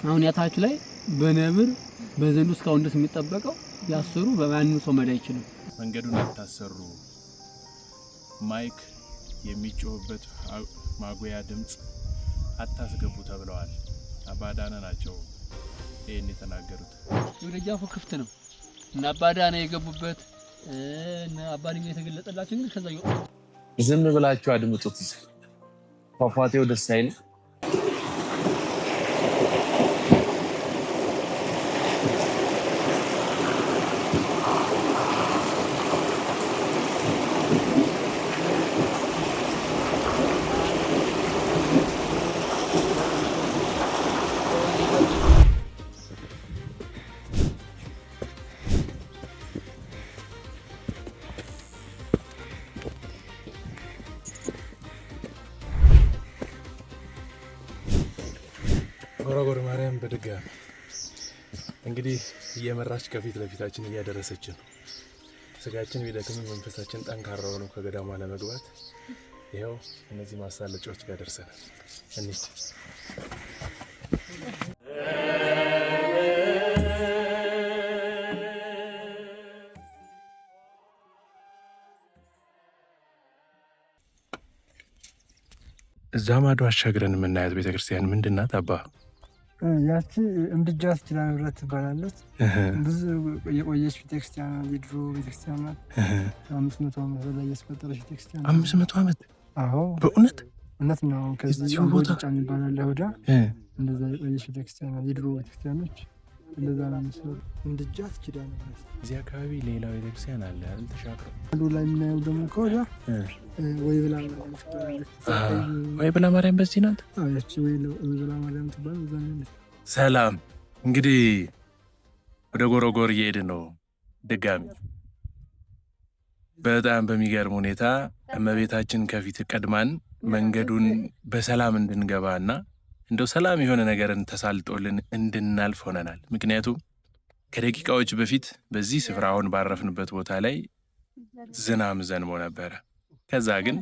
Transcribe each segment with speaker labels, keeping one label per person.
Speaker 1: አሁን ያታች ላይ በነብር በዘንዱ እስካሁን ድረስ የሚጠበቀው ያሰሩ በማንም ሰው መዳ አይችልም።
Speaker 2: መንገዱን አታሰሩ፣ ማይክ የሚጮህበት ማጉያ ድምጽ አታስገቡ ተብለዋል። አባዳና ናቸው ይሄን የተናገሩት።
Speaker 1: ደጃፉ ክፍት ነው እና አባዳና የገቡበት እና አባዲም የተገለጠላችሁ ግን ከዛ ይወጣ።
Speaker 3: ዝም ብላችሁ አድምጡት። ፏፏቴው ደስ አይል?
Speaker 2: ጎረጎር ማርያም በድጋሚ እንግዲህ እየመራች ከፊት ለፊታችን እያደረሰች ነው። ስጋችን ቢደክም መንፈሳችን ጠንካራ ሆኖ ከገዳሟ ለመግባት ይኸው እነዚህ ማሳለጫዎች ጋር ደርሰናል። እንሂድ። እዛ ማዶ አሻግረን የምናያት ቤተክርስቲያን ምንድን ናት አባ?
Speaker 4: ያቺ እምድጃት ኪዳነ ምሕረት ትባላለች። ብዙ የቆየች ቤተክርስቲያን ናት። የድሮ ቤተክርስቲያን ናት። 500 ዓመት በላይ ያስቆጠረች ቤተክርስቲያን ናት።
Speaker 2: 500 ዓመት?
Speaker 3: አዎ
Speaker 2: በእውነት
Speaker 4: እውነት ነው። ከዚህ ቦታ ጫን ይባላል ወዳ እንደዛ የቆየች ቤተክርስቲያን ናት። የድሮ ቤተክርስቲያኖች እንደዛ ነው የሚሰሩ። እምድጃት ኪዳነ ምሕረት።
Speaker 2: እዚህ አካባቢ ሌላ ቤተክርስቲያን አለ አይደል? ተሻግሮ
Speaker 4: አንዱ ላይ የምናየው ደግሞ ከወዳ
Speaker 2: ወይ ብላ ማርያም በዚህ ናት።
Speaker 4: ያቺ ወይ ብላ ማርያም ትባል እዛ ነው።
Speaker 2: ሰላም እንግዲህ ወደ ጎረጎር እየሄድን ነው። ድጋሚ በጣም በሚገርም ሁኔታ እመቤታችን ከፊት ቀድማን መንገዱን በሰላም እንድንገባና እንደው ሰላም የሆነ ነገርን ተሳልጦልን እንድናልፍ ሆነናል። ምክንያቱም ከደቂቃዎች በፊት በዚህ ስፍራ አሁን ባረፍንበት ቦታ ላይ ዝናብ ዘንቦ ነበረ። ከዛ ግን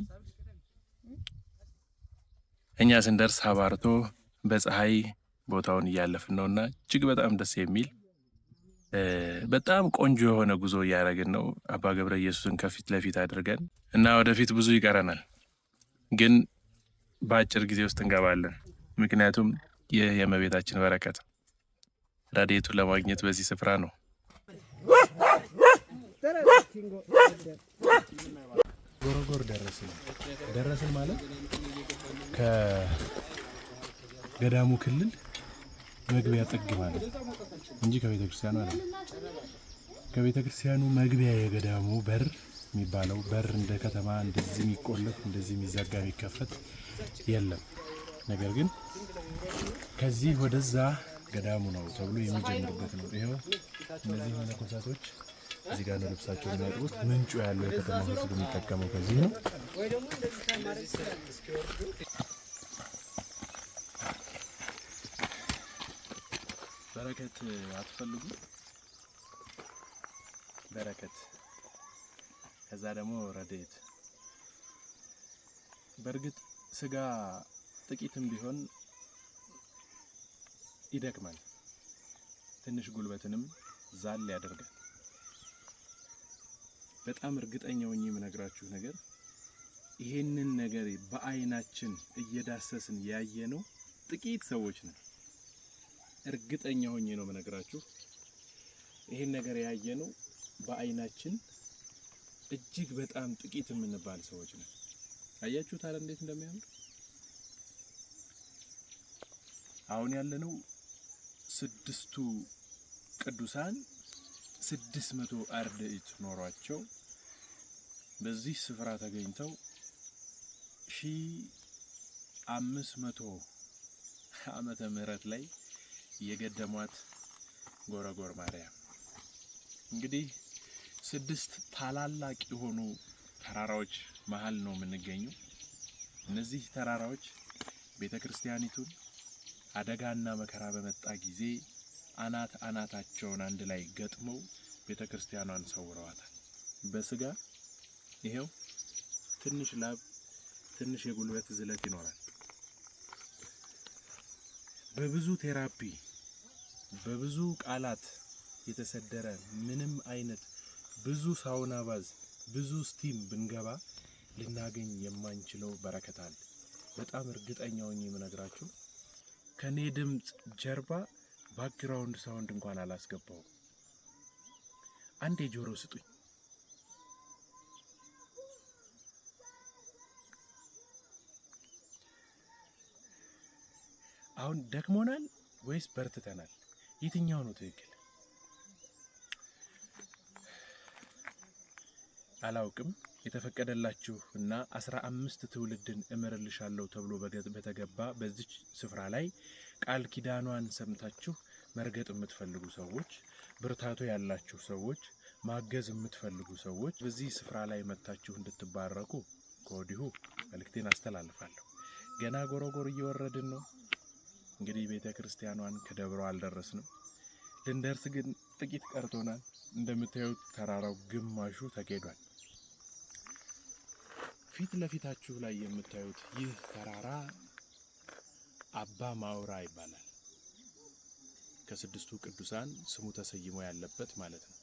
Speaker 2: እኛ ስንደርስ አባርቶ በፀሐይ ቦታውን እያለፍን ነውና እጅግ በጣም ደስ የሚል በጣም ቆንጆ የሆነ ጉዞ እያደረግን ነው። አባ ገብረ ኢየሱስን ከፊት ለፊት አድርገን እና ወደፊት ብዙ ይቀረናል፣ ግን በአጭር ጊዜ ውስጥ እንገባለን። ምክንያቱም ይህ የእመቤታችን በረከት ረድኤቱን ለማግኘት በዚህ ስፍራ ነው። ጎረጎር ደረስን ማለት ከገዳሙ ክልል መግቢያ ጥግ ማለት እንጂ ከቤተ ክርስቲያኑ አይደለም። ከቤተ ክርስቲያኑ መግቢያ የገዳሙ በር የሚባለው በር እንደ ከተማ እንደዚህ የሚቆለፍ እንደዚህ የሚዘጋ የሚከፈት የለም። ነገር ግን ከዚህ ወደዛ ገዳሙ ነው ተብሎ የሚጀምርበት ነው። ይኸው እነዚህ መነኮሳቶች እዚህ ጋር ነው ልብሳቸውን የሚያጥቡት። ምንጩ ያለው የከተማው ሕዝብ የሚጠቀመው ከዚህ ነው። በረከት አትፈልጉ? በረከት ከዛ ደግሞ ረድኤት። በእርግጥ ስጋ ጥቂትም ቢሆን ይደክማል፣ ትንሽ ጉልበትንም ዛል ያደርጋል። በጣም እርግጠኛ ሆኜ የምነግራችሁ ነገር ይሄንን ነገር በአይናችን እየዳሰስን ያየነው ጥቂት ሰዎች ነን። እርግጠኛ ሆኜ ነው የምነግራችሁ ይሄን ነገር ያየነው በአይናችን እጅግ በጣም ጥቂት የምንባል ሰዎች ነን። አያችሁት አይደል እንዴት እንደሚያምር? አሁን ያለነው ስድስቱ ቅዱሳን 600 አርድእት ኖሯቸው በዚህ ስፍራ ተገኝተው 1500 ዓመተ ምህረት ላይ የገደሟት ጎረጎር ማርያም። እንግዲህ 6 ታላላቅ የሆኑ ተራራዎች መሃል ነው የምንገኘው። እነዚህ ተራራዎች ቤተክርስቲያኒቱን አደጋና መከራ በመጣ ጊዜ አናታቸውን አንድ ላይ ገጥመው ቤተክርስቲያኗን ሰውረዋታል። በስጋ ይሄው ትንሽ ላብ ትንሽ የጉልበት ዝለት ይኖራል። በብዙ ቴራፒ በብዙ ቃላት የተሰደረ ምንም አይነት ብዙ ሳውና ባዝ ብዙ ስቲም ብንገባ ልናገኝ የማንችለው በረከት አለ። በጣም እርግጠኛ ሆኜ የምነግራችሁ ከኔ ድምጽ ጀርባ ባክግራውንድ ሳውንድ እንኳን አላስገባው። አንዴ ጆሮ ስጡኝ። አሁን ደክሞናል ወይስ በርትተናል? የትኛው ነው ትክክል? አላውቅም። የተፈቀደላችሁ እና 15 ትውልድን እምርልሻለሁ ተብሎ በተገባ በዚህ ስፍራ ላይ ቃል ኪዳኗን ሰምታችሁ መርገጥ የምትፈልጉ ሰዎች፣ ብርታቱ ያላችሁ ሰዎች፣ ማገዝ የምትፈልጉ ሰዎች በዚህ ስፍራ ላይ መታችሁ እንድትባረኩ ከወዲሁ መልእክቴን አስተላልፋለሁ። ገና ጎረጎር እየወረድን ነው። እንግዲህ ቤተ ክርስቲያኗን ከደብሮ አልደረስንም። ልንደርስ ግን ጥቂት ቀርቶናል። እንደምታዩት ተራራው ግማሹ ተኬዷል። ፊት ለፊታችሁ ላይ የምታዩት ይህ ተራራ አባ ማውራ ይባላል። ከስድስቱ ቅዱሳን ስሙ ተሰይሞ ያለበት ማለት ነው።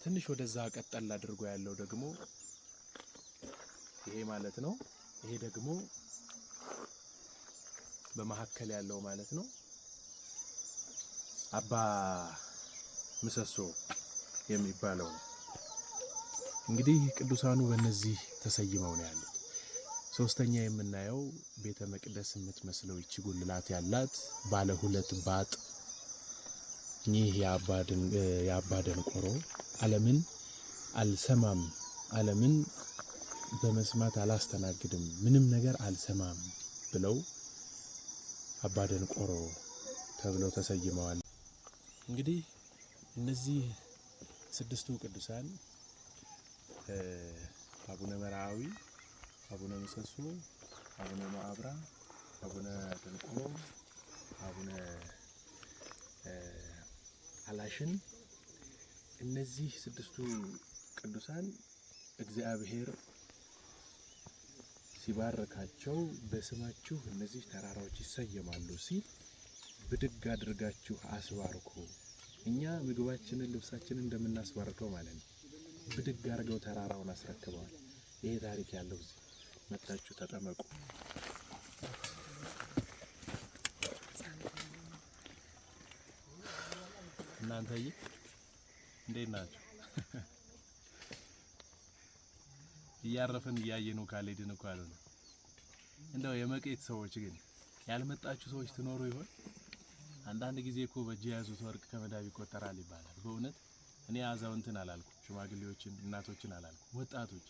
Speaker 2: ትንሽ ወደዛ ቀጠል አድርጎ ያለው ደግሞ ይሄ ማለት ነው። ይሄ ደግሞ በመሐከል ያለው ማለት ነው አባ ምሰሶ የሚባለው ነው። እንግዲህ ቅዱሳኑ በእነዚህ ተሰይመው ነው ያሉት። ሶስተኛ የምናየው ቤተ መቅደስ የምትመስለው ይቺ ጉልላት ያላት ባለ ሁለት ባጥ ይህ የአባ ደንቆሮ ዓለምን አልሰማም፣ ዓለምን በመስማት አላስተናግድም፣ ምንም ነገር አልሰማም ብለው አባ ደንቆሮ ተብለው ተሰይመዋል። እንግዲህ እነዚህ ስድስቱ ቅዱሳን አቡነ መርዓዊ፣ አቡነ ምሰሶ፣ አቡነ ማዕብራ፣ አቡነ ደንቆሮ፣ አቡነ አላሽን እነዚህ ስድስቱ ቅዱሳን እግዚአብሔር ሲባርካቸው በስማችሁ እነዚህ ተራራዎች ይሰየማሉ ሲል ብድግ አድርጋችሁ አስባርኩ። እኛ ምግባችንን ልብሳችንን እንደምናስባርከው ማለት ነው። ብድግ አድርገው ተራራውን አስረክበዋል። ይሄ ታሪክ ያለው እዚህ መታችሁ ተጠመቁ። እናንተዬ እንዴት ናችሁ? እያረፍን እያየኑ ካልሄድን እኮ አለ። እንደው የመቄት ሰዎች ግን ያልመጣችሁ ሰዎች ትኖሩ ይሆን? አንዳንድ ጊዜ እኮ በእጅ የያዙት ወርቅ ከመዳብ ይቆጠራል ይባላል። በእውነት እኔ አዛውንትን አላልኩ፣ ሽማግሌዎችን፣ እናቶችን አላልኩ፣ ወጣቶች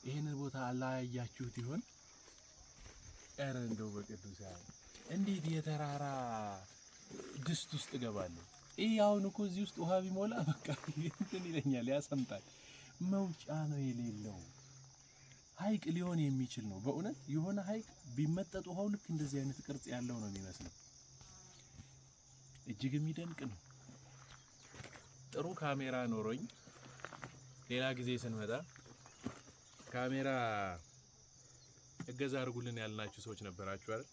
Speaker 2: ይሄንን ቦታ አላያችሁት ይሆን? ኧረ እንደው በቅዱሳን እንዴት የተራራ ድስት ውስጥ እገባለሁ? ይሄ አሁን እኮ እዚህ ውስጥ ውሃ ቢሞላ በቃ እንትን ይለኛል፣ ያሰምጣል። መውጫ ነው የሌለው ሐይቅ ሊሆን የሚችል ነው። በእውነት የሆነ ሐይቅ ቢመጠጥ ውሃው ልክ እንደዚህ አይነት ቅርጽ ያለው ነው የሚመስለው። እጅግ የሚደንቅ ነው። ጥሩ ካሜራ ኖሮኝ ሌላ ጊዜ ስንመጣ ካሜራ እገዛ አድርጉልን ያልናችሁ ሰዎች ነበራችሁ አይደል?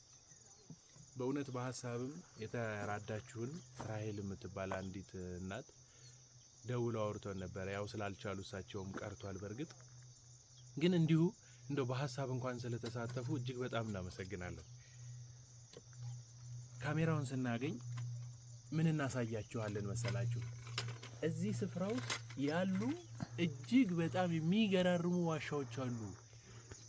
Speaker 2: በእውነት በሐሳብም የተራዳችሁን ራሄል የምትባል አንዲት እናት ደውለው አውርተን ነበር። ያው ስላልቻሉ እሳቸውም ቀርቷል። በርግጥ ግን እንዲሁ እንደው በሐሳብ እንኳን ስለተሳተፉ እጅግ በጣም እናመሰግናለን። ካሜራውን ስናገኝ ምን እናሳያችኋለን መሰላችሁ? እዚህ ስፍራ ውስጥ ያሉ እጅግ በጣም የሚገራርሙ ዋሻዎች አሉ።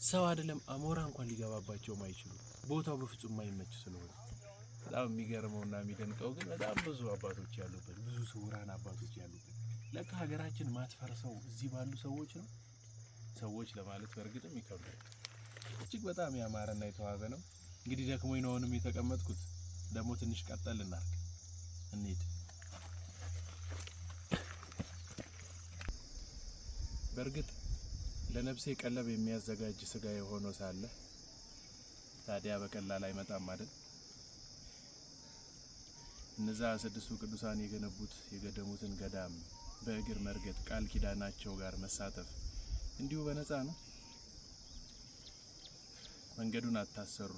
Speaker 2: ሰው አይደለም አሞራ እንኳን ሊገባባቸው ማይችሉ፣ ቦታው በፍጹም ማይመች ስለሆነ በጣም የሚገርመውና የሚደንቀው ግን በጣም ብዙ አባቶች ያሉበት፣ ብዙ ስውራን አባቶች ያሉበት። ለካ ሀገራችን ማትፈርሰው እዚህ ባሉ ሰዎች ነው። ሰዎች ለማለት በእርግጥም ይከብዳል። እጅግ በጣም ያማረና የተዋበ ነው። እንግዲህ ደክሞኝ ነው አሁንም የተቀመጥኩት። ደግሞ ትንሽ ቀጠል እናርግ እንሂድ። በእርግጥ ለነፍሴ ቀለብ የሚያዘጋጅ ስጋ የሆነው ሳለ ታዲያ በቀላል አይመጣም አይደል? እነዛ ስድስቱ ቅዱሳን የገነቡት የገደሙትን ገዳም በእግር መርገጥ ቃል ኪዳናቸው ጋር መሳተፍ እንዲሁ በነፃ ነው። መንገዱን አታሰሩ፣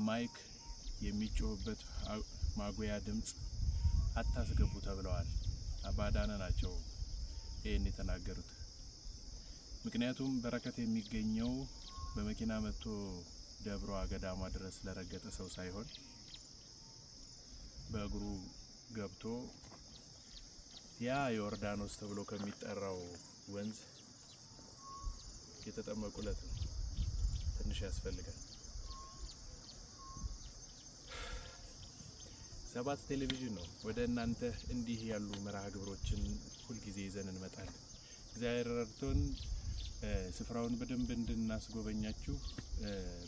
Speaker 2: ማይክ የሚጮህበት ማጉያ ድምጽ አታስገቡ ተብለዋል። አባዳነ ናቸው ይሄን የተናገሩት። ምክንያቱም በረከት የሚገኘው በመኪና መጥቶ ደብሯ ገዳሟ ድረስ ለረገጠ ሰው ሳይሆን በእግሩ ገብቶ ያ ዮርዳኖስ ተብሎ ከሚጠራው ወንዝ የተጠመቁለት ነው። ትንሽ ያስፈልጋል። ሰባት ቴሌቪዥን ነው ወደ እናንተ እንዲህ ያሉ መርሃ ግብሮችን ሁል ጊዜ ይዘን እንመጣለን። እግዚአብሔር ረድቶን ስፍራውን በደንብ እንድናስጎበኛችሁ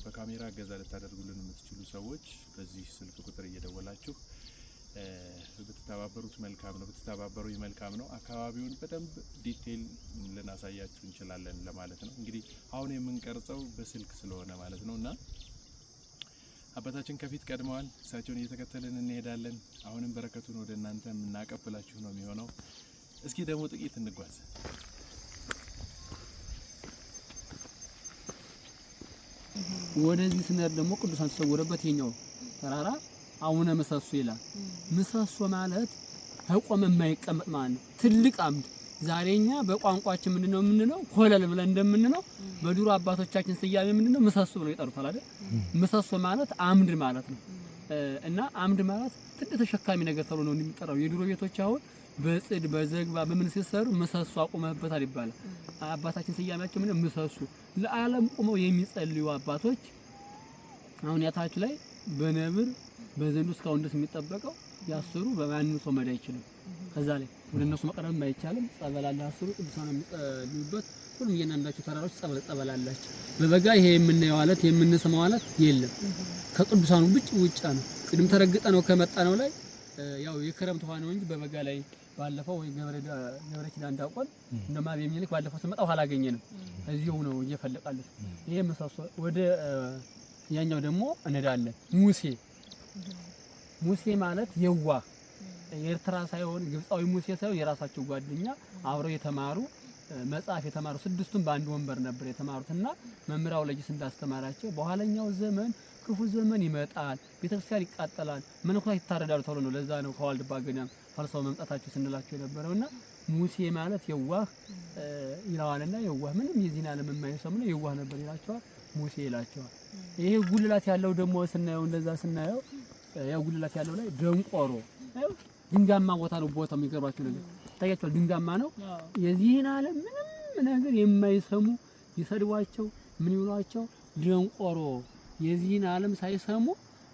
Speaker 2: በካሜራ እገዛ ልታደርጉልን የምትችሉ ሰዎች በዚህ ስልክ ቁጥር እየደወላችሁ ብትተባበሩት መልካም ነው። ብትተባበሩ መልካም ነው። አካባቢውን በደንብ ዲቴል ልናሳያችሁ እንችላለን ለማለት ነው። እንግዲህ አሁን የምንቀርጸው በስልክ ስለሆነ ማለት ነውና አባታችን ከፊት ቀድመዋል። እሳቸውን እየተከተልን እንሄዳለን። አሁንም በረከቱን ወደ እናንተ የምናቀብላችሁ ነው የሚሆነው። እስኪ ደግሞ ጥቂት እንጓዝ።
Speaker 1: ወደዚህ ስንሄድ ደግሞ ቅዱሳን ተሰወረበት የኛው ተራራ አቡነ ምሰሶ ይላል። ምሰሶ ማለት ተቆመ የማይቀመጥ ማለት ነው። ትልቅ አምድ። ዛሬኛ በቋንቋችን ምንድነው የምንለው? ኮለል ብለን እንደምንለው በድሮ አባቶቻችን ስያሜ ምንድነው? ምሰሶ ብለው ይጠሩታል አይደል? ምሰሶ ማለት አምድ ማለት ነው። እና አምድ ማለት ትልቅ ተሸካሚ ነገር ተብሎ ነው የሚጠራው። የድሮ ቤቶች አሁን በጽድ በዘግባ በምን ሲሰሩ ምሰሶ አቁመህበታል ይባላል። አባታችን ስያሜያቸው ምንድነው? ምሰሶ። ለዓለም ቆመው የሚጸልዩ አባቶች አሁን ያታች ላይ በነብር በዘንዱ እስካሁን ድረስ የሚጠበቀው ያስሩ በማንም ሰው መሄድ አይችልም። ከዛ ላይ ወደ እነሱ መቅረብም አይቻልም። ጸበል አለ ያስሩ ቅዱሳን የሚጸልዩበት ሁሉም የእያንዳንዳቸው ተራራዎች ጸበል አላቸው። በበጋ ይሄ የምናየው አለት የምንሰማው አለት የለም። ከቅዱሳኑ ውጭ ነው። ቅድም ተረግጠ ነው ከመጣ ነው ላይ ያው የክረምት ውሃ ነው እንጂ በበጋ ላይ ባለፈው ወይ ገብረ ኪዳን እንዳቆን እንደማብ የሚልክ ባለፈው ስመጣው አላገኘንም። እዚሁ ነው እየፈለቃለሁ። ይሄ ምሰሶ ወደ ያኛው ደግሞ እንሄዳለን። ሙሴ ማለት የዋህ የኤርትራ ሳይሆን ግብፃዊ ሙሴ ሳይሆን የራሳቸው ጓደኛ አብረው የተማሩ መጽሐፍ የተማሩ ስድስቱን በአንድ ወንበር ነበር የተማሩትና መምህራው ለጅስ እንዳስተማራቸው በኋላኛው ዘመን ክፉ ዘመን ይመጣል፣ ቤተክርስቲያን ይቃጠላል፣ መነኮሳት ይታረዳሉ ተብሎ ነው። ለዛ ነው ከዋልድባ ገዳም ፈልሰው መምጣታቸው ስንላቸው የነበረውና ሙሴ ማለት የዋህ ይላዋልና የዋህ ምንም የዚህን ዓለም የማይሰሙ ነው የዋህ ነበር ይላቸዋል። ሙሴ ይላቸዋል። ይሄ ጉልላት ያለው ደግሞ ስናየው እንደዛ ስናየው ያው ጉልላት ያለው ላይ ደንቆሮ ድንጋማ ቦታ ነው። ቦታው የሚገርባችሁ ነገር ታያችኋል። ድንጋማ ነው። የዚህን ዓለም ምንም ነገር የማይሰሙ ይሰድቧቸው ምን ይሏቸው ደንቆሮ የዚህን ዓለም ሳይሰሙ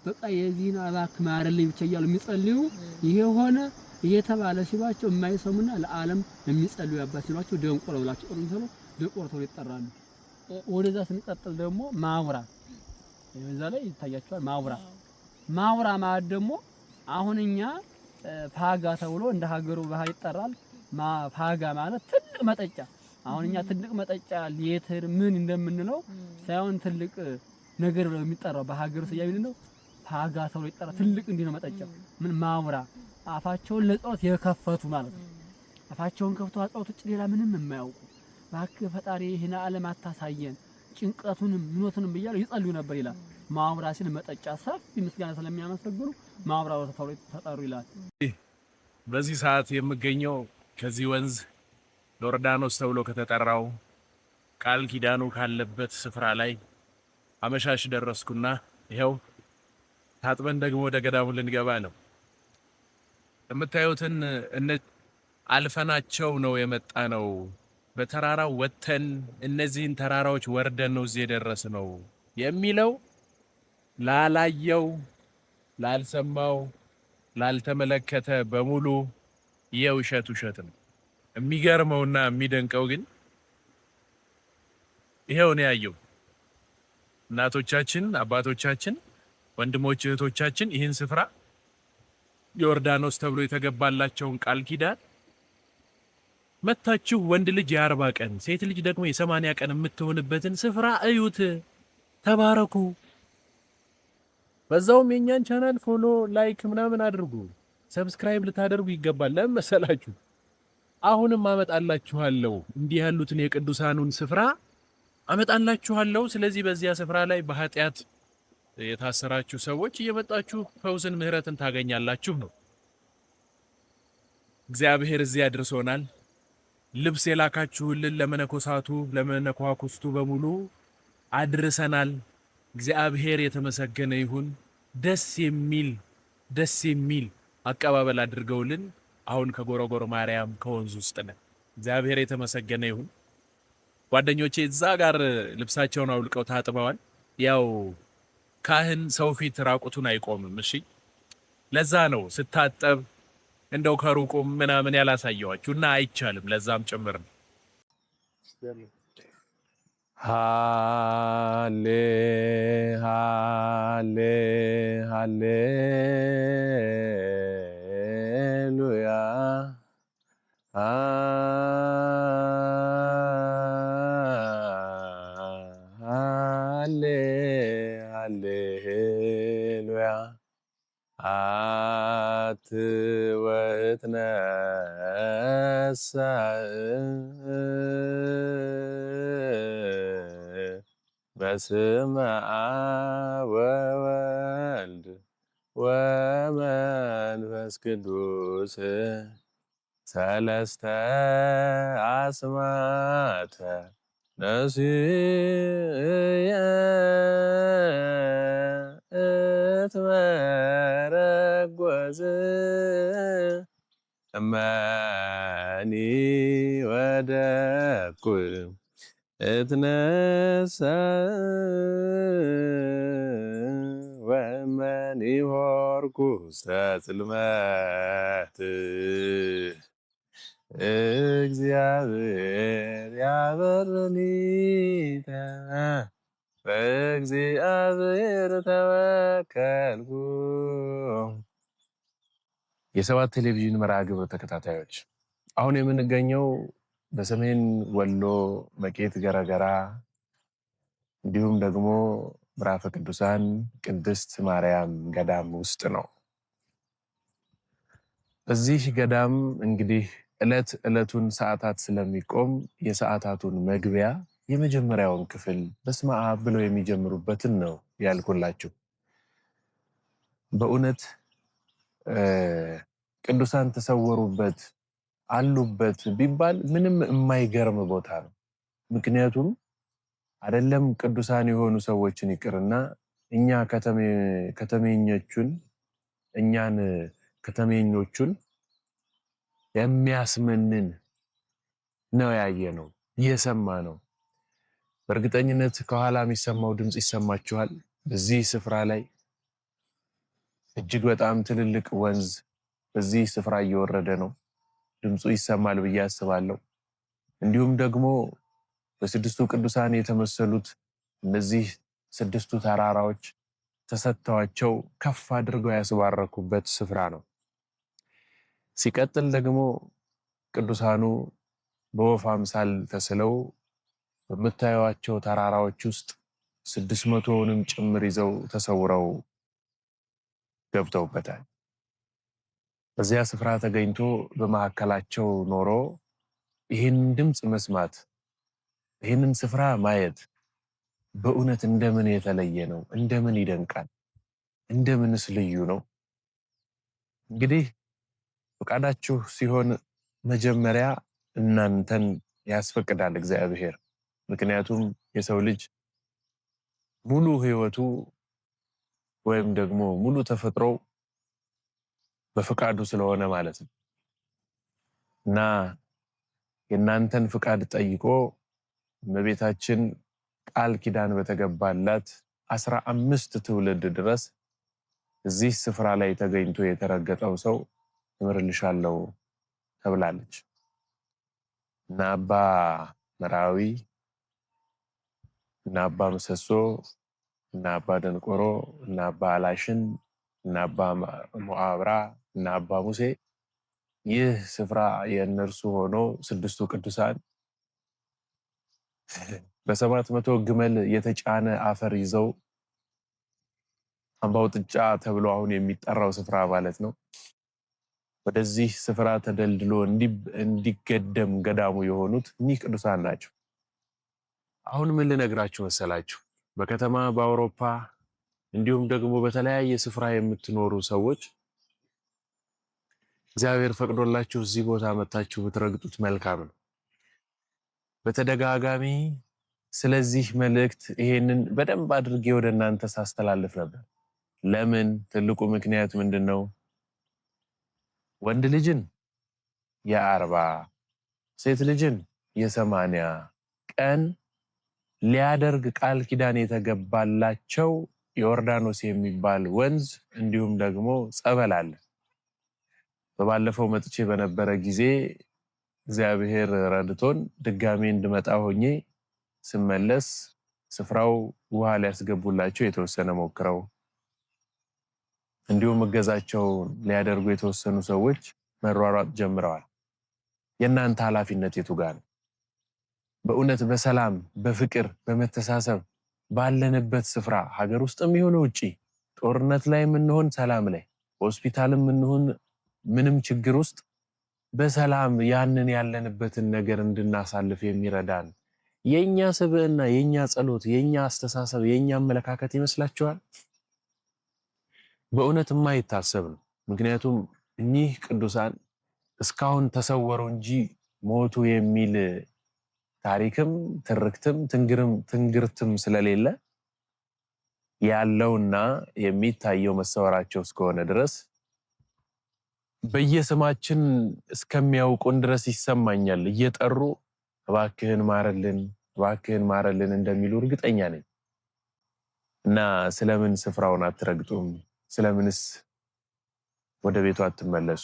Speaker 1: በቃ የዚህን አባክ ማረልኝ ብቻ እያሉ የሚጸልዩ ይሄ ሆነ እየተባለ ሲሏቸው የማይሰሙና ለዓለም የሚጸልዩ አባት ሲሏቸው ደንቆሮ ብላችሁ ጥሩን ተብሎ ደንቆሮ ተብሎ ይጠራሉ። ወደዛ ስንቀጥል ደግሞ ማውራ እዛ ላይ ይታያችኋል። ማውራ ማለት ደግሞ አሁንኛ ፋጋ ተብሎ እንደ ሀገሩ ባህል ይጠራል። ፋጋ ማለት ትልቅ መጠጫ። አሁንኛ ትልቅ መጠጫ ሊትር ምን እንደምንለው ሳይሆን ትልቅ ነገር ነው የሚጠራው። በሀገሩ ስያሜ ነው ፋጋ ተብሎ ይጠራል። ትልቅ እንዲህ ነው መጠጫ። ምን ማውራ አፋቸውን ለጸሎት የከፈቱ ማለት ነው። አፋቸውን ከፍተው አጸሎት ውጭ ሌላ ምንም የማያውቁ እባክህ ፈጣሪ ይህን ዓለም አታሳየን ጭንቀቱንም ምኖቱንም ብያለሁ ይጸልዩ ነበር ይላል። ማውራ ሲል መጠጫ ሰፊ ምስጋና ስለሚያመሰግኑ ማውራ ተጠሩ ይላል።
Speaker 2: በዚህ ሰዓት የምገኘው ከዚህ ወንዝ ዮርዳኖስ ተብሎ ከተጠራው ቃል ኪዳኑ ካለበት ስፍራ ላይ አመሻሽ ደረስኩና ይሄው ታጥበን ደግሞ ወደ ገዳሙ ልንገባ ነው። የምታዩትን አልፈናቸው ነው የመጣ ነው። በተራራው ወተን እነዚህን ተራራዎች ወርደን ነው እዚህ የደረስነው የሚለው ላላየው፣ ላልሰማው፣ ላልተመለከተ በሙሉ የውሸት ነው። የሚገርመውና የሚደንቀው ግን ይሄው ነው ያየው። እናቶቻችን፣ አባቶቻችን፣ ወንድሞች፣ እህቶቻችን ይህን ስፍራ ዮርዳኖስ ተብሎ የተገባላቸውን ቃል ኪዳን መታችሁ ወንድ ልጅ የ40 ቀን ሴት ልጅ ደግሞ የ80 ቀን የምትሆንበትን ስፍራ እዩት፣ ተባረኩ። በዛውም የኛን ቻናል ፎሎ፣ ላይክ ምናምን አድርጉ። ሰብስክራይብ ልታደርጉ ይገባል። ለምን መሰላችሁ? አሁንም አመጣላችኋለሁ እንዲህ ያሉትን የቅዱሳኑን ስፍራ አመጣላችኋለሁ። ስለዚህ በዚያ ስፍራ ላይ በኃጢያት የታሰራችሁ ሰዎች እየመጣችሁ ፈውስን ምህረትን ታገኛላችሁ ነው። እግዚአብሔር እዚህ አድርሶናል። ልብስ የላካችሁልን ለመነኮሳቱ ለመነኳኩስቱ በሙሉ አድርሰናል። እግዚአብሔር የተመሰገነ ይሁን። ደስ የሚል አቀባበል አድርገውልን አሁን ከጎረጎር ማርያም ከወንዝ ውስጥ ነን። እግዚአብሔር የተመሰገነ ይሁን። ጓደኞቼ እዛ ጋር ልብሳቸውን አውልቀው ታጥበዋል። ያው ካህን ሰው ፊት ራቁቱን አይቆምም። እሺ፣ ለዛ ነው ስታጠብ እንደው ከሩቁም ምናምን ያላሳየዋችሁ እና አይቻልም። ለዛም ጭምር ነው። ሃሌ ሃሌ ሃሌሉያ ሃሌ ሃሌሉያ አትወትነሳ በስመ አብ ወወልድ ወመንፈስ ቅዱስ ሰለስተ አስማተ ነሲየ እትመረጎዝ እመኒ ወደኩ እትነሳ ወእመኒ ሆርኩ ውስተ ጽልመት እግዚአብሔር ያበርኒተ በእግዚአብሔር ተወከልኩ። የሰባት ቴሌቪዥን መርሃ ግብር ተከታታዮች አሁን የምንገኘው በሰሜን ወሎ መቄት ገረገራ እንዲሁም ደግሞ ምዕራፈ ቅዱሳን ቅድስት ማርያም ገዳም ውስጥ ነው። እዚህ ገዳም እንግዲህ ዕለቱን ሰዓታት ስለሚቆም የሰዓታቱን መግቢያ የመጀመሪያውን ክፍል በስመ አብ ብለው የሚጀምሩበትን ነው ያልኩላችሁ። በእውነት ቅዱሳን ተሰወሩበት አሉበት ቢባል ምንም የማይገርም ቦታ ነው። ምክንያቱም አይደለም ቅዱሳን የሆኑ ሰዎችን ይቅርና እኛ ከተሜኞቹን የሚያስመንን ነው ያየነው የሰማነው። በእርግጠኝነት ከኋላ የሚሰማው ድምፅ ይሰማችኋል። በዚህ ስፍራ ላይ እጅግ በጣም ትልልቅ ወንዝ በዚህ ስፍራ እየወረደ ነው። ድምፁ ይሰማል ብዬ አስባለሁ። እንዲሁም ደግሞ በስድስቱ ቅዱሳን የተመሰሉት እነዚህ ስድስቱ ተራራዎች ተሰጥተዋቸው ከፍ አድርገው ያስባረኩበት ስፍራ ነው። ሲቀጥል ደግሞ ቅዱሳኑ በወፍ አምሳል ተስለው በምታዩዋቸው ተራራዎች ውስጥ 600ንም ጭምር ይዘው ተሰውረው ገብተውበታል። በዚያ ስፍራ ተገኝቶ በመካከላቸው ኖሮ ይህን ድምፅ መስማት፣ ይህንን ስፍራ ማየት በእውነት እንደምን የተለየ ነው! እንደምን ይደንቃል! እንደምንስ ልዩ ነው! እንግዲህ ፈቃዳችሁ ሲሆን መጀመሪያ እናንተን ያስፈቅዳል እግዚአብሔር። ምክንያቱም የሰው ልጅ ሙሉ ሕይወቱ ወይም ደግሞ ሙሉ ተፈጥሮ በፍቃዱ ስለሆነ ማለት ነው እና የእናንተን ፍቃድ ጠይቆ እመቤታችን ቃል ኪዳን በተገባላት 15 ትውልድ ድረስ እዚህ ስፍራ ላይ ተገኝቶ የተረገጠው ሰው እምርልሻለሁ ተብላለች እና አባ መራዊ እና አባ ምሰሶ እና አባ ደንቆሮ እና አባ አላሽን እና አባ ሞዓብራ እና አባ ሙሴ ይህ ስፍራ የእነርሱ ሆኖ ስድስቱ ቅዱሳን በ700 ግመል የተጫነ አፈር ይዘው አምባው ጥጫ ተብሎ አሁን የሚጠራው ስፍራ ማለት ነው ወደዚህ ስፍራ ተደልድሎ እንዲገደም ገዳሙ የሆኑት እኒህ ቅዱሳን ናቸው። አሁን ምን ልነግራችሁ መሰላችሁ? በከተማ በአውሮፓ
Speaker 3: እንዲሁም ደግሞ በተለያየ ስፍራ የምትኖሩ ሰዎች እግዚአብሔር ፈቅዶላችሁ እዚህ ቦታ መታችሁ ብትረግጡት መልካም ነው። በተደጋጋሚ ስለዚህ መልእክት ይሄንን በደንብ አድርጌ ወደ እናንተ ሳስተላልፍ ነበር። ለምን? ትልቁ ምክንያት ምንድነው? ወንድ ልጅን የ40 ሴት ልጅን የ80 ቀን ሊያደርግ ቃል ኪዳን የተገባላቸው ዮርዳኖስ የሚባል ወንዝ እንዲሁም ደግሞ ጸበል አለ። በባለፈው መጥቼ በነበረ ጊዜ እግዚአብሔር ረድቶን ድጋሜ እንድመጣ ሆኜ ስመለስ ስፍራው ውሃ ሊያስገቡላቸው የተወሰነ ሞክረው እንዲሁም እገዛቸው ሊያደርጉ የተወሰኑ ሰዎች መሯሯጥ ጀምረዋል። የእናንተ ኃላፊነት የቱ ጋር ነው? በእውነት በሰላም በፍቅር በመተሳሰብ ባለንበት ስፍራ ሀገር ውስጥም ይሁን ውጪ ጦርነት ላይ የምንሆን ሰላም ላይ ሆስፒታልም የምንሆን ምንም ችግር ውስጥ በሰላም ያንን ያለንበትን ነገር እንድናሳልፍ የሚረዳን የኛ ስብዕና፣ የኛ ጸሎት፣ የኛ አስተሳሰብ፣ የኛ አመለካከት ይመስላችኋል? በእውነት የማይታሰብ ነው። ምክንያቱም እኚህ ቅዱሳን እስካሁን ተሰወሩ እንጂ ሞቱ የሚል ታሪክም ትርክትም ትንግርትም ስለሌለ ያለውና የሚታየው መሰወራቸው እስከሆነ ድረስ በየስማችን እስከሚያውቁን ድረስ ይሰማኛል። እየጠሩ እባክህን ማረልን፣ እባክህን ማረልን እንደሚሉ እርግጠኛ ነኝ። እና ስለምን ስፍራውን አትረግጡም? ስለምንስ ወደ ቤቱ አትመለሱ?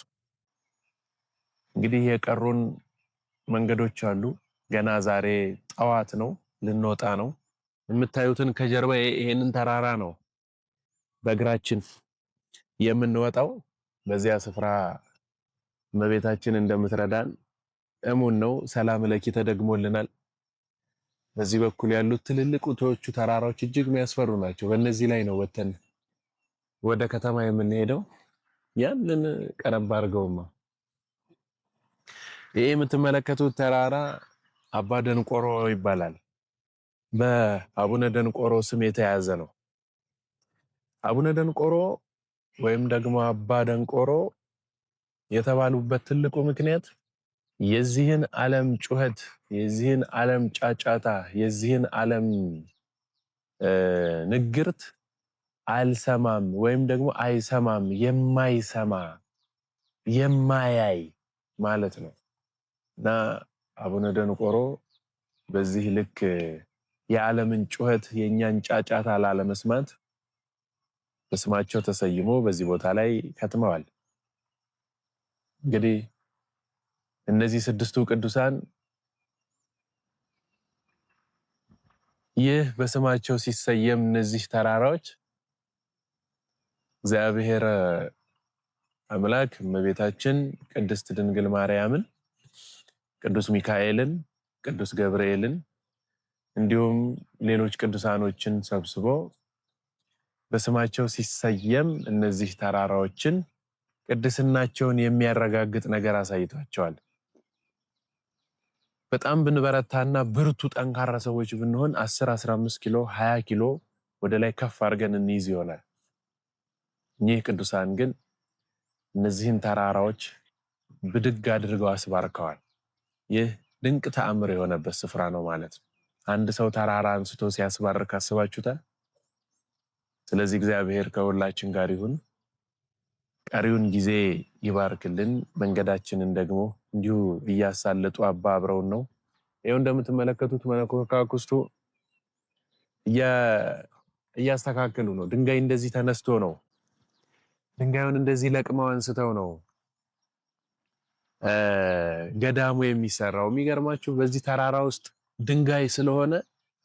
Speaker 3: እንግዲህ የቀሩን መንገዶች አሉ። ገና ዛሬ ጠዋት ነው፣ ልንወጣ ነው። የምታዩትን ከጀርባ ይሄንን ተራራ ነው በእግራችን የምንወጣው። በዚያ ስፍራ እመቤታችን እንደምትረዳን እሙን ነው። ሰላም ለኪ ተደግሞልናል። በዚህ በኩል ያሉት ትልልቅ ቶቹ ተራራዎች እጅግ የሚያስፈሩ ናቸው። በእነዚህ ላይ ነው ወተን ወደ ከተማ የምንሄደው። ያንን ቀረብ አድርገውማ ይሄ የምትመለከቱት ተራራ አባ ደንቆሮ ይባላል። በአቡነ ደንቆሮ ስም የተያዘ ነው። አቡነ ደንቆሮ ወይም ደግሞ አባ ደንቆሮ የተባሉበት ትልቁ ምክንያት የዚህን ዓለም ጩኸት፣ የዚህን ዓለም ጫጫታ፣ የዚህን ዓለም ንግርት አልሰማም ወይም ደግሞ አይሰማም፣ የማይሰማ የማያይ ማለት ነው። እና አቡነ ደንቆሮ በዚህ ልክ የዓለምን ጩኸት የእኛን ጫጫታ ላለመስማት በስማቸው ተሰይሞ በዚህ ቦታ ላይ ከትመዋል። እንግዲህ እነዚህ ስድስቱ ቅዱሳን ይህ በስማቸው ሲሰየም እነዚህ ተራራዎች እግዚአብሔር አምላክ እመቤታችን ቅድስት ድንግል ማርያምን፣ ቅዱስ ሚካኤልን፣ ቅዱስ ገብርኤልን እንዲሁም ሌሎች ቅዱሳኖችን ሰብስቦ በስማቸው ሲሰየም እነዚህ ተራራዎችን ቅድስናቸውን የሚያረጋግጥ ነገር አሳይቷቸዋል። በጣም ብንበረታና ብርቱ ጠንካራ ሰዎች ብንሆን 10፣ 15 ኪሎ 20 ኪሎ ወደ ላይ ከፍ አድርገን እንይዝ ይሆናል። እኚህ ቅዱሳን ግን እነዚህን ተራራዎች ብድግ አድርገው አስባርከዋል። ይህ ድንቅ ተአምር የሆነበት ስፍራ ነው ማለት ነው። አንድ ሰው ተራራ አንስቶ ሲያስባርክ አስባችሁታል? ስለዚህ እግዚአብሔር ከሁላችን ጋር ይሁን። ቀሪውን ጊዜ ይባርክልን። መንገዳችንን ደግሞ እንዲሁ እያሳለጡ አባ አብረውን ነው። ይኸው እንደምትመለከቱት መነኮካኩስቱ እያስተካከሉ ነው። ድንጋይ እንደዚህ ተነስቶ ነው። ድንጋዩን እንደዚህ ለቅመው አንስተው ነው ገዳሙ የሚሰራው። የሚገርማችሁ በዚህ ተራራ ውስጥ ድንጋይ ስለሆነ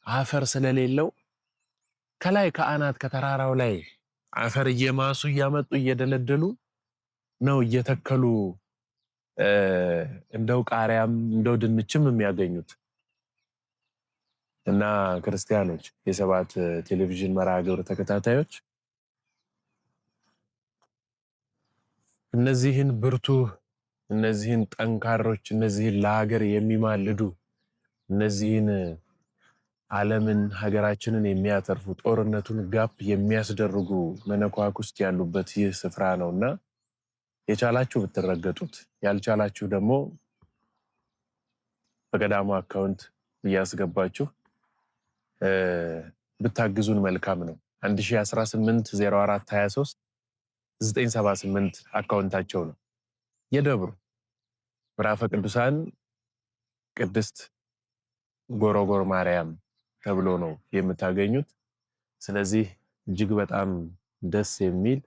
Speaker 3: አፈር ስለሌለው ከላይ ከአናት ከተራራው ላይ አፈር እየማሱ እያመጡ እየደለደሉ ነው እየተከሉ እንደው ቃሪያም እንደው ድንችም የሚያገኙት። እና ክርስቲያኖች፣ የሰባት ቴሌቪዥን መርሃ ግብር ተከታታዮች እነዚህን ብርቱ፣ እነዚህን ጠንካሮች፣ እነዚህን ለሀገር የሚማልዱ፣ እነዚህን ዓለምን ሀገራችንን የሚያተርፉ ጦርነቱን ጋፕ የሚያስደርጉ መነኳኩስት ያሉበት ይህ ስፍራ ነውና የቻላችሁ ብትረገጡት ያልቻላችሁ ደግሞ በገዳሙ አካውንት እያስገባችሁ ብታግዙን መልካም ነው። 1018 04 23 978 አካውንታቸው ነው። የደብሩ ምዕራፈ ቅዱሳን ቅድስት ጎሮጎር ማርያም ተብሎ ነው የምታገኙት። ስለዚህ እጅግ በጣም ደስ የሚል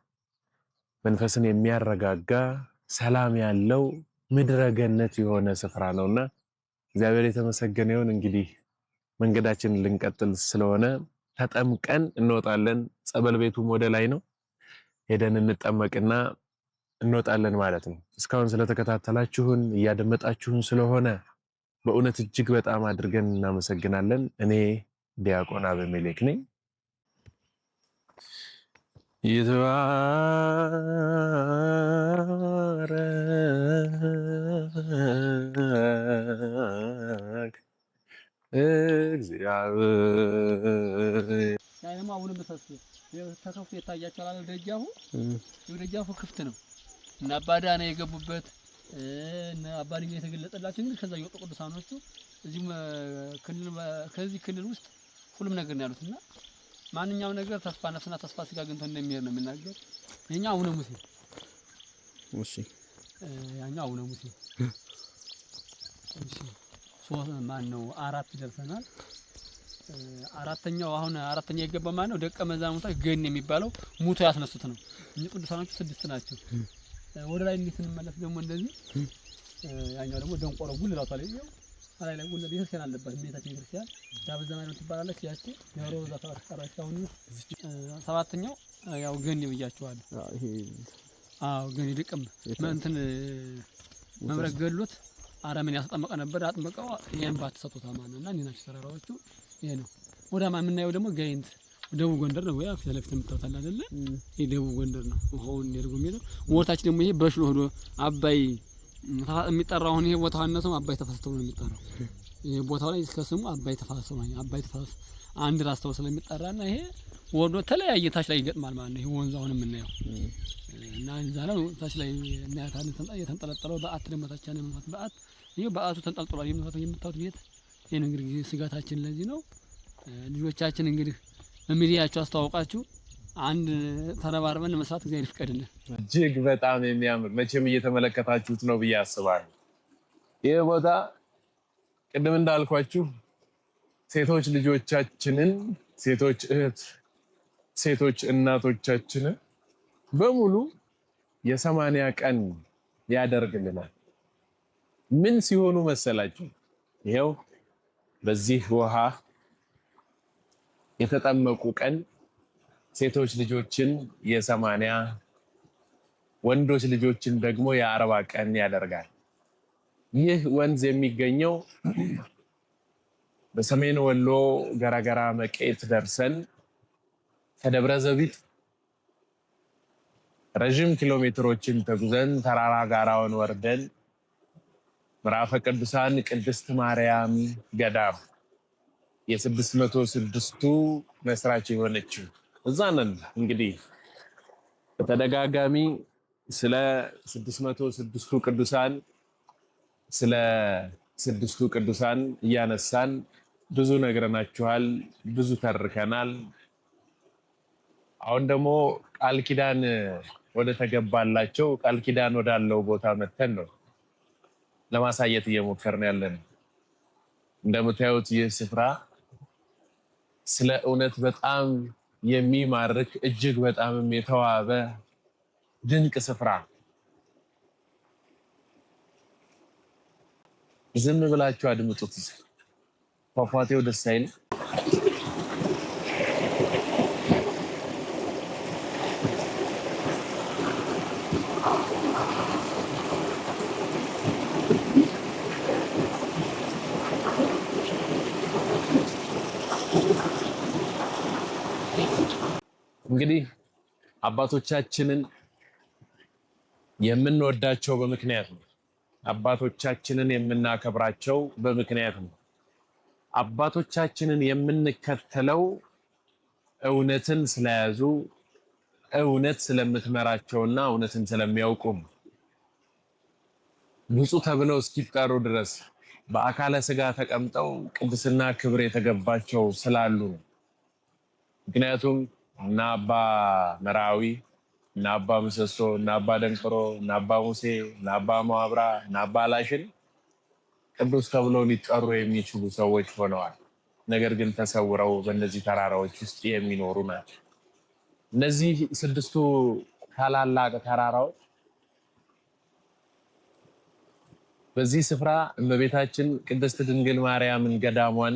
Speaker 3: መንፈስን የሚያረጋጋ ሰላም ያለው ምድረ ገነት የሆነ ስፍራ ነውና እግዚአብሔር የተመሰገነ ይሁን። እንግዲህ መንገዳችንን ልንቀጥል ስለሆነ ተጠምቀን እንወጣለን። ጸበል ቤቱም ወደ ላይ ነው። ሄደን እንጠመቅና እንወጣለን ማለት ነው። እስካሁን ስለተከታተላችሁን እያደመጣችሁን ስለሆነ በእውነት እጅግ በጣም አድርገን እናመሰግናለን። እኔ ዲያቆን አበሜሌክ ነኝ። ይትባረክ እግዚአብሔር።
Speaker 1: ያይማ አሁን ተከፍቶ የታያቸዋል። ደጃፉ ክፍት ነው እና አባዳና የገቡበት እና አባልኛ የተገለጠላቸው እንግዲህ ከዛ የወጡ ቅዱሳኖቹ እዚህ ከዚህ ክልል ውስጥ ሁሉም ነገር ነው ያሉትና ማንኛውም ነገር ተስፋ ነፍስና ተስፋ ስጋ አግኝቶ እንደሚሄድ ነው የሚናገር። የኛ አቡነ ሙሴ እሺ፣ ያኛው አቡነ ሙሴ እሺ፣ ማን ነው? አራት ደርሰናል። አራተኛው የገባ ማን ነው? ደቀ መዛሙርቱ ገን የሚባለው ሙቶ ያስነሱት ነው። እኚህ ቅዱሳኖቹ 6 ናቸው። ወደ ላይ እንዴት ስንመለስ ደግሞ እንደዚህ ያኛው ደግሞ ደንቆሮ ጉልላቷ ላይ ነው። ላይ ጉልላት ቤተክርስቲያን አለባት። ቤታችን ቤተክርስቲያን ዳብዛ ማለት ትባላለች። ያቺ የሮዛ ተራራሽ አሁን 7ኛው ያው ገን ብያቸዋለሁ። ገን ድቅም እንትን መብረቅ ገሎት አረምን ያስጠመቀ ነበር። አጥምቀው ይሄን ባትሰጡታ ማንና እነናች ተራራዎቹ ይሄ ነው። ወዳማ የምናየው ደግሞ ጋይንት ደቡብ ጎንደር ነው። ያ ፊት ለፊት የምታውታል አይደለ? ይሄ ደቡብ ጎንደር ነው። ውሃውን እንደርጎ የሚለው ወርታች ደግሞ ይሄ በሽሎ ሆዶ አባይ የሚጠራው አሁን ይሄ ቦታው አነሰው አባይ ተፋሰተው ነው የሚጠራው። ይሄ ቦታው ላይ እስከ ስሙ አባይ ተፋሰው ነው። አባይ ተፋሰ አንድ ራስተው ስለሚጠራና ይሄ ወርዶ ተለያየ ታች ላይ ይገጥማል ማለት ነው። ይሄ ወንዝ አሁን የምናየው እና እዛ ነው ታች ላይ እናያታለን። የተንጠለጠለው በአት ደግሞ ታች ያለ መንፈስ በአት ይሄ በአቱ ተንጠልጥሏል። የምታዩት ቤት ይሄን እንግዲህ ስጋታችን ለዚህ ነው። ልጆቻችን እንግዲህ በሚዲያቸው አስተዋውቃችሁ አንድ ተረባርበን መስራት እግዚአብሔር ይፍቀድልን።
Speaker 3: እጅግ በጣም የሚያምር መቼም እየተመለከታችሁት ነው ብዬ አስባለሁ። ይህ ቦታ ቅድም እንዳልኳችሁ ሴቶች ልጆቻችንን፣ ሴቶች እናቶቻችንን በሙሉ የ80 ቀን ያደርግልናል። ምን ሲሆኑ መሰላችሁ? ይሄው በዚህ ውሃ የተጠመቁ ቀን ሴቶች ልጆችን የ80 ወንዶች ልጆችን ደግሞ የ40 ቀን ያደርጋል። ይህ ወንዝ የሚገኘው በሰሜን ወሎ ገራገራ መቄት ደርሰን ከደብረ ዘቢጥ ረጅም ኪሎ ሜትሮችን ተጉዘን ተራራ ጋራውን ወርደን ምዕራፈ ቅዱሳን ቅድስት ማርያም ገዳም የ606ቱ መስራች የሆነችው እዛ ነን። እንግዲህ በተደጋጋሚ ስለ 606ቱ ቅዱሳን ስለ 6ቱ ቅዱሳን እያነሳን ብዙ ነግረናችኋል፣ ብዙ ተርከናል። አሁን ደግሞ ቃል ኪዳን ወደ ተገባላቸው ቃል ኪዳን ወዳለው ቦታ መተን ነው ለማሳየት እየሞከርን ያለን። እንደምታዩት ይህ ስፍራ ስለ እውነት በጣም የሚማርክ እጅግ በጣም የተዋበ ድንቅ ስፍራ። ዝም ብላችሁ አድምጡት። ፏፏቴው ደስ አይል? እንግዲህ አባቶቻችንን የምንወዳቸው በምክንያት ነው። አባቶቻችንን የምናከብራቸው በምክንያት ነው። አባቶቻችንን የምንከተለው እውነትን ስለያዙ እውነት ስለምትመራቸውና እውነትን ስለሚያውቁ ንጹህ ተብለው እስኪጠሩ ድረስ በአካለ ስጋ ተቀምጠው ቅድስና ክብር የተገባቸው ስላሉ ምክንያቱም እና አባ መራዊ እና አባ ምሰሶ እና አባ ደንቅሮ እና አባ ሙሴ እና አባ ማብራ እና አባ ላሽን ቅዱስ ተብለው ሊጠሩ የሚችሉ ሰዎች ሆነዋል። ነገር ግን ተሰውረው በእነዚህ ተራራዎች ውስጥ የሚኖሩ ናቸው። እነዚህ ስድስቱ ታላላቅ ተራራዎች በዚህ ስፍራ እመቤታችን ቅድስት ድንግል ማርያምን ገዳሟን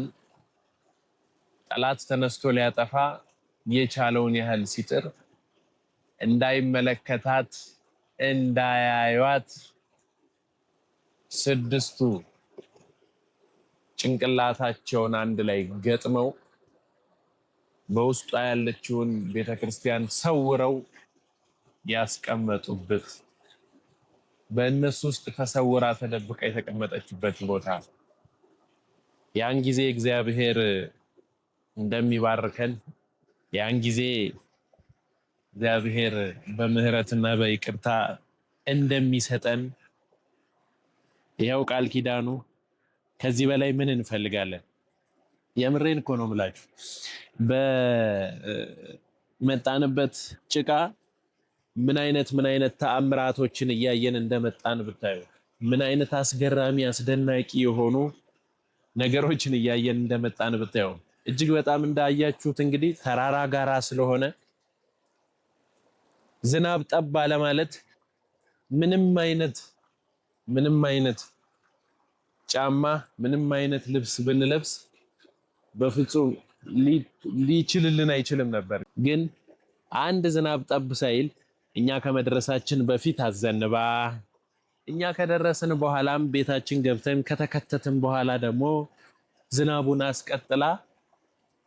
Speaker 3: ጠላት ተነስቶ ሊያጠፋ የቻለውን ያህል ሲጥር እንዳይመለከታት እንዳያዩት ስድስቱ ጭንቅላታቸውን አንድ ላይ ገጥመው በውስጧ ያለችውን ቤተክርስቲያን ሰውረው ያስቀመጡበት በእነሱ ውስጥ ተሰውራ ተደብቃ የተቀመጠችበት ቦታ ያን ጊዜ እግዚአብሔር እንደሚባርከን ያን ጊዜ እግዚአብሔር በምህረትና በይቅርታ እንደሚሰጠን ይኸው ቃል ኪዳኑ ከዚህ በላይ ምን እንፈልጋለን? የምሬን እኮ ነው የምላችሁ። በመጣንበት ጭቃ ምን አይነት ተአምራቶችን እያየን እንደመጣን ብታዩ፣ ምን አይነት አስገራሚ አስደናቂ የሆኑ ነገሮችን እያየን እንደመጣን ብታዩ፣ እጅግ በጣም እንዳያችሁት እንግዲህ ተራራ ጋራ ስለሆነ ዝናብ ጠብ አለ ማለት ምንም አይነት ጫማ ምንም አይነት ልብስ ብንለብስ በፍጹም ሊችልልን አይችልም ነበር። ግን አንድ ዝናብ ጠብ ሳይል እኛ ከመድረሳችን በፊት አዘንባ እኛ ከደረስን በኋላም ቤታችን ገብተን ከተከተትን በኋላ ደግሞ ዝናቡን አስቀጥላ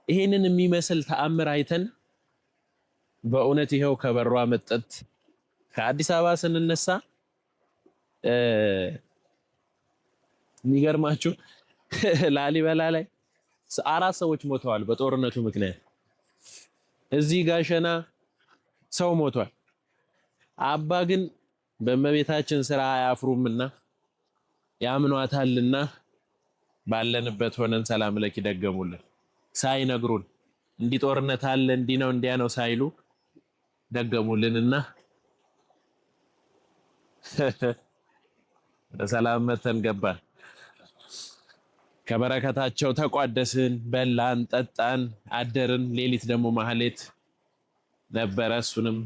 Speaker 3: ይሄንን የሚመስል ተአምር አይተን በእውነት ይሄው ከበሯ መጠጥ ከአዲስ አበባ ስንነሳ የሚገርማችሁ ላሊበላ ላይ 4 ሰዎች ሞተዋል በጦርነቱ ምክንያት። እዚህ ጋሸና ሰው ሞቷል። አባ ግን በእመቤታችን ስራ አያፍሩምና ያምኗታልና ባለንበት ሆነን ሰላም ለኪ ደገሙልን ሳይነግሩን እንዲህ ጦርነት አለ እንዲህ ነው እንዲያ ነው ሳይሉ ደገሙልንና በሰላም መተን ገባን። ከበረከታቸው ተቋደስን፣ በላን፣ ጠጣን፣ አደርን። ሌሊት ደግሞ ማህሌት ነበረ። እሱንም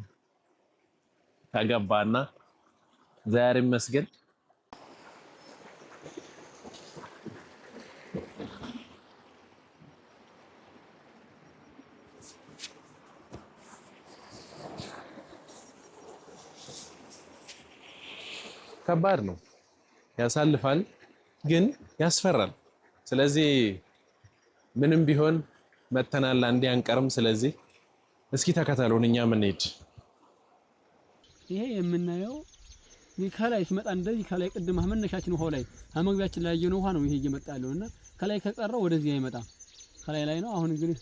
Speaker 3: ተገባና ዛሬ መስገን ከባድ ነው፣ ያሳልፋል፣ ግን ያስፈራል። ስለዚህ ምንም ቢሆን መተናል አንዴ አንቀርም። ስለዚህ እስኪ ተከተሉን እኛ ምንሄድ።
Speaker 1: ይሄ የምናየው ከላይ ሲመጣ እንደዚህ ከላይ ቅድም መነሻችን ውሃው ላይ መግቢያችን ላይ ያየነው ውሃ ነው። ይሄ እየመጣ ያለውና ከላይ ከቀረው ወደዚህ አይመጣም፣ ከላይ ላይ ነው። አሁን እንግዲህ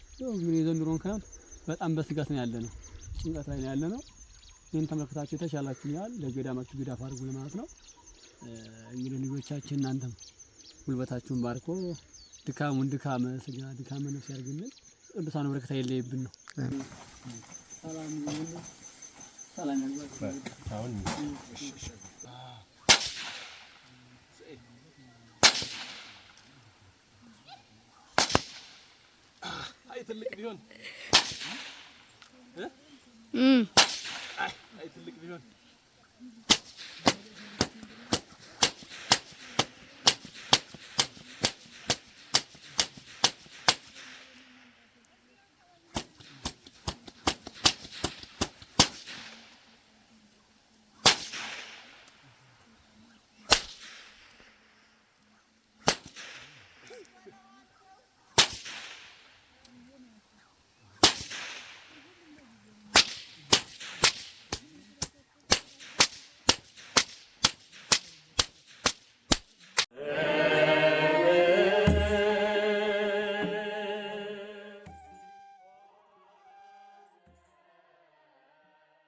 Speaker 1: የዘንድሮን ክረምት በጣም በስጋት ነው ያለነው፣ ጭንቀት ላይ ነው ያለነው። ይሄን ተመልክታችሁ የተሻላችሁ ያህል ለገዳማችሁ ግዳፍ አድርጉ ለማለት ነው። እንግዲህ ልጆቻችን እናንተም ጉልበታችሁን ባርኮ ድካሙን ድካመ ስጋ ድካመ ነፍስ ያርግልን። ቅዱሳን በረከት አይለይብን ነው። ሰላም ይሁን። ሰላም ያግባል። አሁን አይ ትልቅ ቢሆን አይ ትልቅ ቢሆን